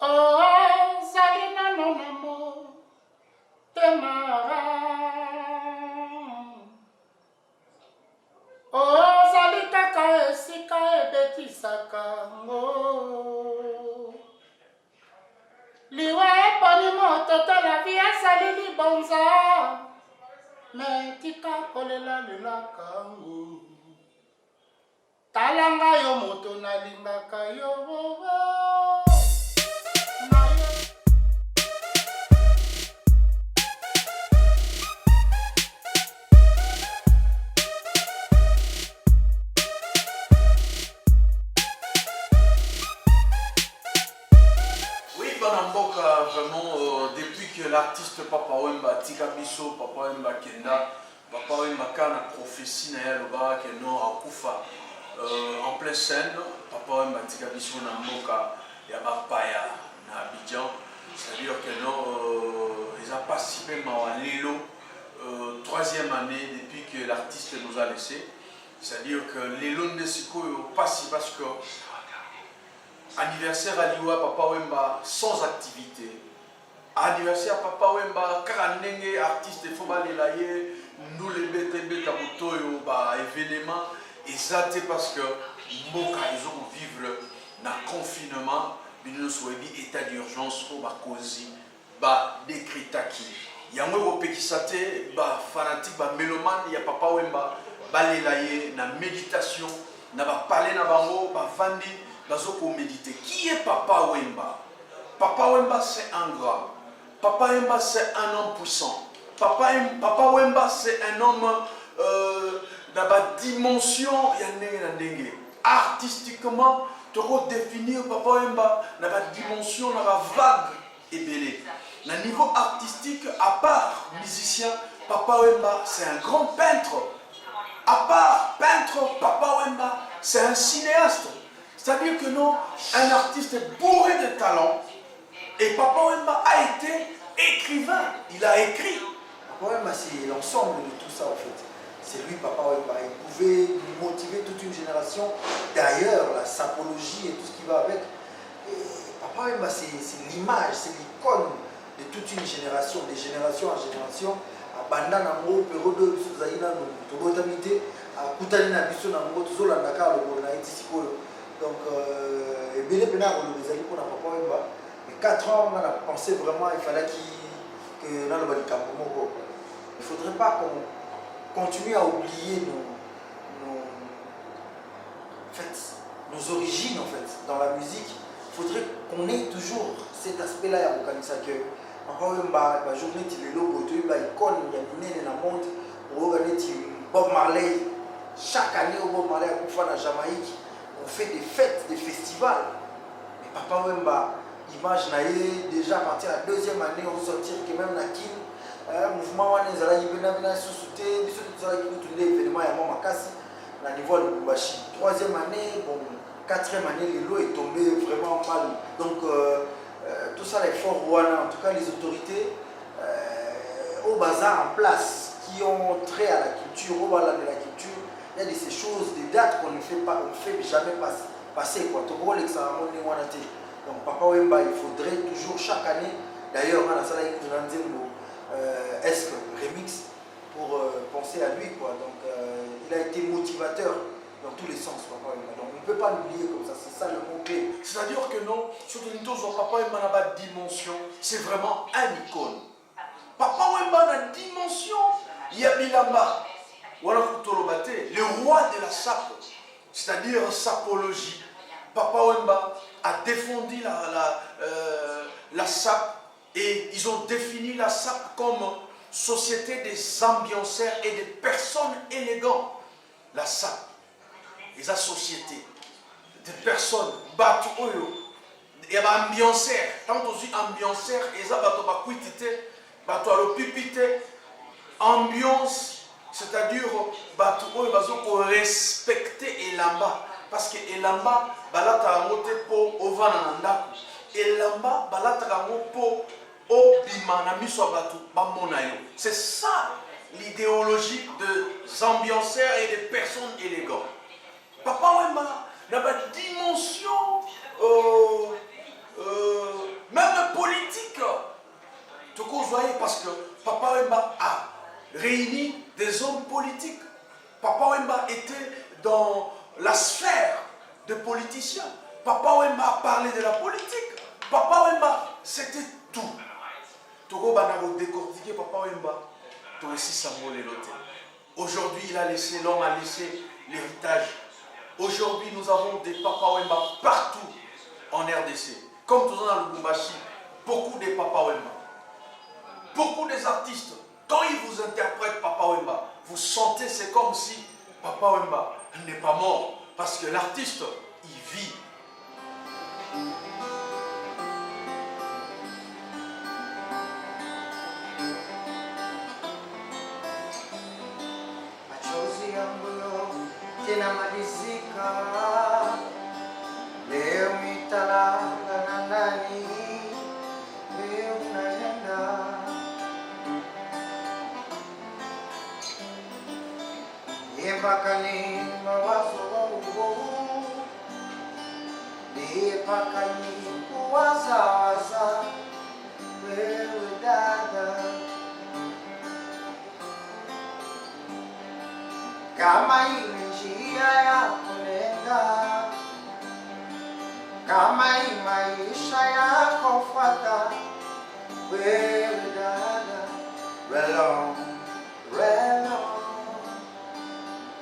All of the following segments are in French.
Oh, Zalina nonamo, temara. Oh, Zalitaka esika ebetisaka ngo. Liwa eponi mototo la vie azali libonza. Me tika kolela lelaka ngo. Talanga yo moto nalingaka yo. Vraiment, depuis que l'artiste Papa Wemba Tika Biso, Papa Wemba Kenda, Papa Wemba Kana prophétie na yaloba que non akufa en pleine scène, Papa Wemba Tika Biso na mboka ya bapaya na Abidjan, c'est-à-dire que non ils ont participé à Lelo troisième année depuis que l'artiste nous a laissé, c'est-à-dire que Lelo Nesiko passe parce que anniversaire à Liwa Papa Wemba sans activité. Anniversaire Papa Wemba Karanenge artiste Foba Lelaye nous les BTB Tabutoyo ba événement et ça c'est parce que Moka ils ont vivre dans confinement mais nous sommes état d'urgence pour ba causer ba décrétaki yango pekisate ba fanatique ba mélomane ya Papa Wemba ba Lelaye na méditation na ba parler na bango ba vandi méditer. Qui est Papa Wemba? Papa Wemba c'est un grand. Papa Wemba c'est un homme puissant. Papa Wemba c'est un homme dans la dimension artistiquement. Tu peux définir Papa Wemba dans la dimension, dans la vague et belée. Dans le niveau artistique, à part musicien, Papa Wemba c'est un grand peintre. À part peintre, Papa Wemba c'est un cinéaste. C'est-à-dire que non, un artiste bourré de talent. Et Papa Wemba a été écrivain. Il a écrit. Papa Wemba, c'est l'ensemble de tout ça en fait. C'est lui, Papa Wemba. Il pouvait motiver toute une génération. D'ailleurs, la sapologie et tout ce qui va avec. Et Papa Wemba, c'est l'image, c'est l'icône de toute une génération, de génération en génération. Banda nango perodo biso zaina no tobotamite akutani na biso nango tozolanda ka lo na etisikoyo. Donc, et bien les pour Papa Wemba. Mais 4 ans, on a pensé vraiment qu'il fallait que dans le bas du camp. Il ne faudrait pas qu'on continue à oublier nos origines en fait. Dans la musique, il faudrait qu'on ait toujours cet aspect-là à Bokanisa que Papa Wemba, la journée de l'eau, il y a une icône, il y a une dans le monde, pour organiser Bob Marley. Chaque année, Bob Marley a fait la Jamaïque. On fait des fêtes, des festivals. Mais Papa Wemba, image naïe, déjà à partir de la deuxième année, on va sortir que même Nakin, mouvement on est allé sous-souté, nous allons tous les événements à Makassi, à niveau de Bumbashi. Troisième année, bon, quatrième année, l'eau est tombé vraiment mal. Donc tout ça, les forts Rwanda, en tout cas les autorités au bazar en place, qui ont trait à la culture, au bazar de la culture. Il y a de ces choses, des dates qu'on ne fait pas, on ne fait jamais passer. Donc Papa Wemba, il faudrait toujours chaque année, d'ailleurs on a ça est-ce que remix pour penser à lui quoi. Donc il a été motivateur dans tous les sens Papa Wemba. Donc on ne peut pas l'oublier comme ça, c'est ça le mot clé. C'est-à-dire que non, surtout une chose Papa Wemba n'a pas de dimension, c'est vraiment un icône. Papa Wemba a une dimension, il y a Bilamba. Le roi de la sape, c'est-à-dire sapologie. Papa Wemba a défendu la sape et ils ont défini la sape comme société des ambianceurs et des personnes élégantes. La sape, les sociétés, des personnes, batu oyo, et ambianceurs, tant aussi ambianceurs, et ça bato bakuitite, bato alopipite, ambiance. C'est-à-dire que respecter Elamba parce que Elamba balata ngote po ovana nanda Elamba balata po obima na miso batu bamona yo. C'est ça l'idéologie des ambianceurs et des personnes élégantes. Papa Wemba n'a pas dimension dans la sphère des politiciens. Papa Wemba a parlé de la politique. Papa Wemba, c'était tout. Togo Banaro décortiqué Papa Wemba. Toi aussi, Samuel Elote. Aujourd'hui, l'homme a laissé l'héritage. Aujourd'hui, nous avons des Papa Wemba partout en RDC. Comme tout dans le Lubumbashi, beaucoup de Papa Wemba. Beaucoup des artistes, quand ils vous interprètent Papa Wemba, vous sentez, c'est comme si Papa Wemba n'est pas mort. Parce que l'artiste, il vit. Machozi yangu yote yanamalizika, leo nitalala na nani? Leo naenda mpaka ni mawazo, mpaka ni kuwazawaza wewe dada. Kama ile njia ya kunenda, kama hii maisha yako fuata wewe dada. Relon, relon,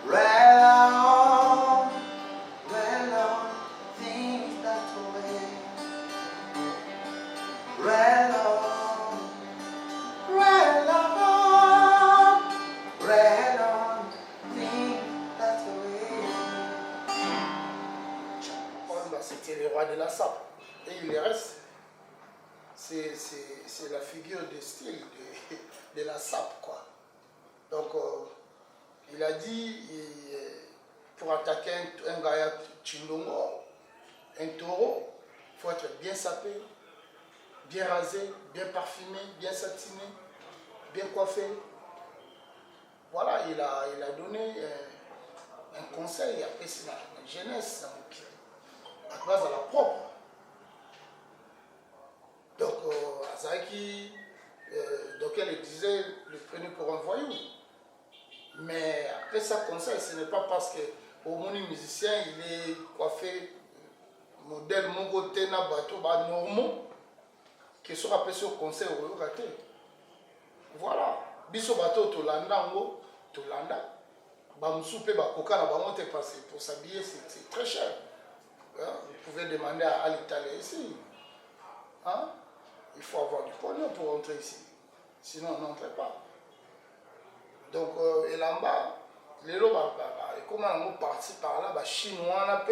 relon, relon, things that way. Relon, relon, relon, things that way. C'était le roi de la sape. Et il le reste. C'est la figure de style de la sape, quoi. Donc, il a dit, pour attaquer un gars Chindongo, un taureau, il faut être bien sapé, bien rasé, bien parfumé, bien satiné, bien coiffé. Voilà, il a donné un conseil, après c'est la jeunesse, à base à la propre. Donc, Azaki, donc elle disait, le prenez pour un voyou. Mais après ça, conseil, ce n'est pas parce que au monde musicien, il est coiffé modèle Mongo Tena Bateau, normaux, qui sont appelés sur conseil au raté. Voilà. Biso Bateau, Tolanda, Tolanda. Bamsoupe, Bakoka, la Bamonte, pour s'habiller, c'est très cher. Hein? Vous pouvez demander à l'Italie ici. Hein? Il faut avoir du pognon pour rentrer ici. Sinon, on n'entre pas. Donc, et là-bas, les lots, comment on partit par là, chinois,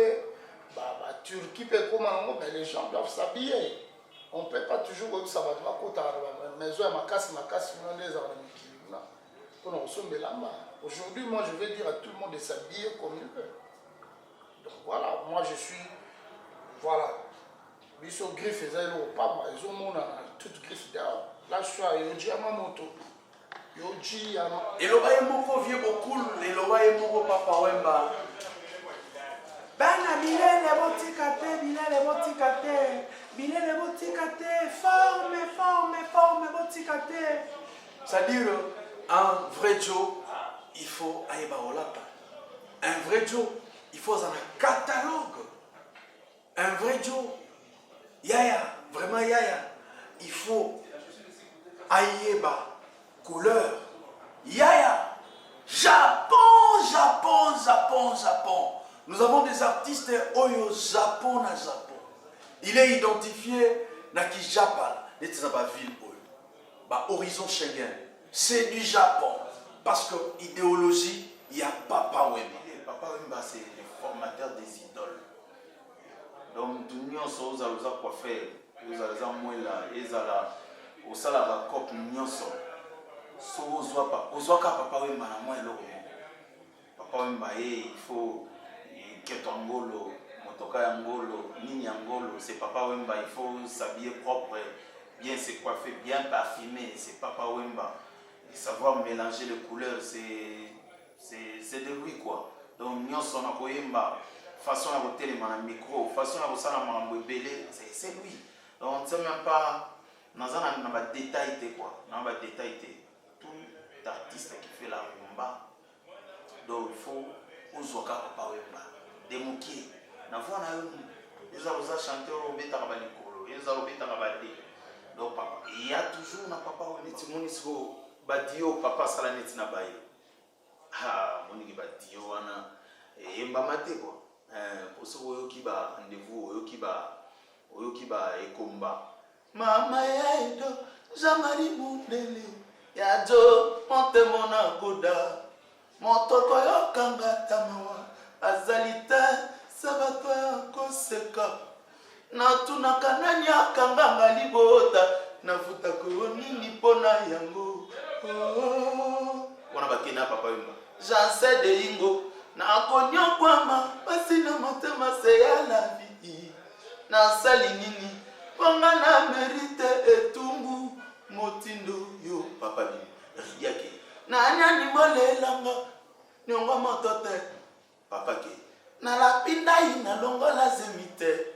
Turquie, comment mais les gens doivent s'habiller. On ne peut pas toujours comme ça, maison, ma casse, on les aujourd'hui, moi, je vais dire à tout le monde de s'habiller comme il veut. Donc voilà, moi je suis, voilà, biso griffe et ils ont toute griffe dehors. Là, je suis à Yoji à ma moto. Yoji à ma... Et le baye moko vieux beaucoup, et le baye moko Papa Wemba. Bana bilele botikate, bilele botikate, bilele botikate, forme botikate. C'est-à-dire, un vrai Joe, il faut aïba olata. Un vrai Joe, il faut un catalogue. Un vrai Joe, yaya, vraiment yaya, il faut aïeba, couleur, yaya, Japon. Nous avons des artistes oyo Japon na Japon. Il est identifié na ki Japon, n'était pas ville oyo. Ba horizon Schengen, c'est du Japon parce que idéologie, il y a Papa Wemba. Papa Wemba, c'est le formateur des idoles. Donc, tout le monde a coiffé, vous allez en moella, ils allez au salaire cop nyonso. So ozwa Papa Wemba na moi eloko. Papa Wemba il faut que ngolo, motoka ya ngolo, nini ya ngolo, c'est Papa Wemba, il faut s'habiller propre, bien se coiffer, bien parfumé, c'est Papa Wemba. Et savoir mélanger les couleurs, c'est de lui quoi. Donc nyonso na koyemba façon à voter les micro, façon à voter les mambo c'est lui. Donc on ne sait même pas dans un détail quoi, dans un détail tout artiste qui fait la rumba. Donc il faut ozwaka papa wemba de mokie na voix na yo ezala oza chanteur obetaka balikolo ezala obetaka bade donc papa il y a toujours na papa oyo neti moni siko badio papa asala neti na baye moniki badio wana eyembama te kua po soki oyoki ba rendez-vous oyoki ba ekomba mama ya edo Jean-Marie Mundele ya jo motemo na goda motoko yokanga tamawa azalita sabato ya koseka natunaka nani akanganga libota nafutaka yo nini mpona yango wana bakena papa wemba janse de ingo nakonyokwama pasi na motema se ya la vie nasali nini ponga na merite etumbu motindo yo papa bi riake nani animolelanga nyonga motote papa ke na la pinda ina longola zemite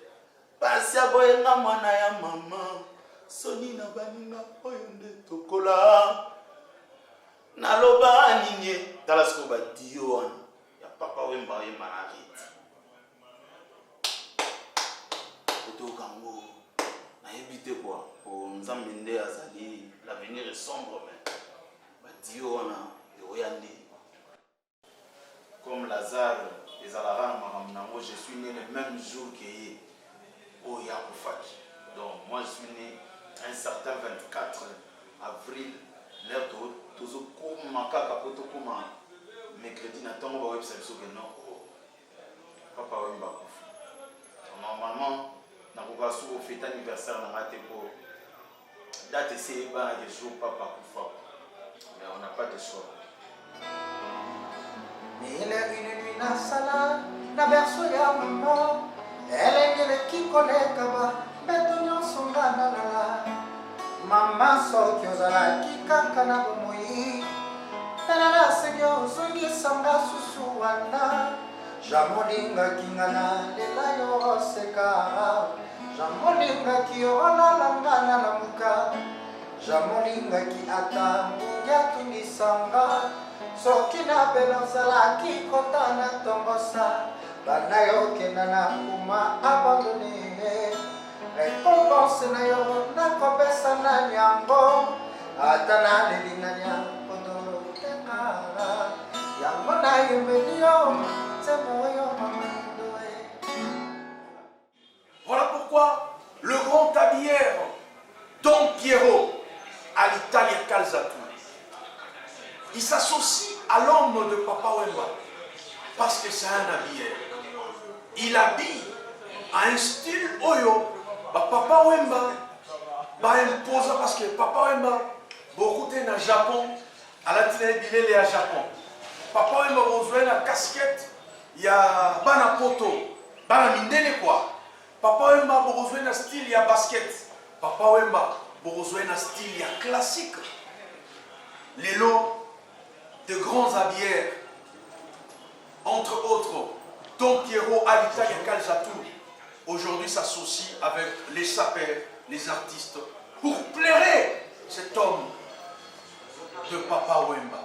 pasi aboyenga mwana ya mama soni na baninga oyo nde tokola naloba nini tala siko badio wana ya papa wemba oyemba na rite otokango nayebi te kua po nzambe nde azali l'avenir est sombre mais badio wana eoya nde comme Lazare ezalaka na makambo nango je suis né le même jour que ye oyo akufaki donc moi je suis né un certain 24 avril l'air tozokoma kaka po tokoma mercredi na ntongo bawebisa biso ke non papa wemba akufa normalement nakoka soki ofete anniversaire na nga te po date esi eyebanaka jour papa akufa mais on n'a pas de choix. Mille une nuit na sala na berso ya mama elengele kikoleka ba beto nyonso nga nalala mama soki ozalaki kaka na bomoi tala nasengi ozongisanga susu wana jamolingaki nga nalela yo oseka jamolingaki yo olalanga nalamuka jamolingaki ata ngungi atungisanga soki napela ozalaki kota na tongosa bana yo kenda na kuma abandone rekompense na yo nakopesa na yango ata naleli na nyankondo tekara yango nayembeli yo nzembo oyo mamandoe. Voilà pourquoi le grand habilleur Don Piero à l'Italia Calzatu, il s'associe à l'homme de Papa Wemba parce que c'est un habilleur. Il habille à un style oyo. Papa Wemba impose parce que Papa Wemba beaucoup dans le Japon, à la Tinabilele à Japon. Papa Wemba besoin de casquette, il y a bana poto, bana mindele quoi. Papa Wemba besoin de style, il y a basket. Papa Wemba besoin de style, il y a classique. Les lots de grands habilleurs, entre autres, Don Piero Alitalia Calzatu, aujourd'hui s'associe avec les sapeurs, les artistes, pour plaire cet homme de Papa Wemba.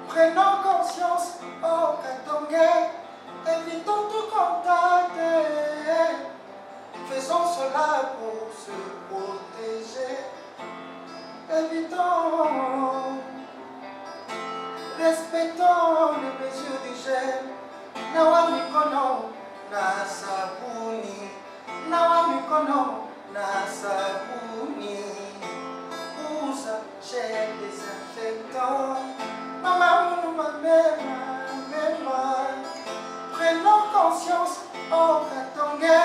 Prenons conscience, oh Katongue, évitons tout contact. Faisons cela pour se protéger. Évitons, respectons les mesures d'hygiène. Nawa mikono na sabuni, nawa mikono na sabuni. Usa gel désinfectant. Maman, prenons conscience, oh Katongue,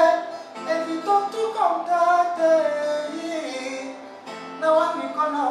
évitons tout contact. Nawa mikono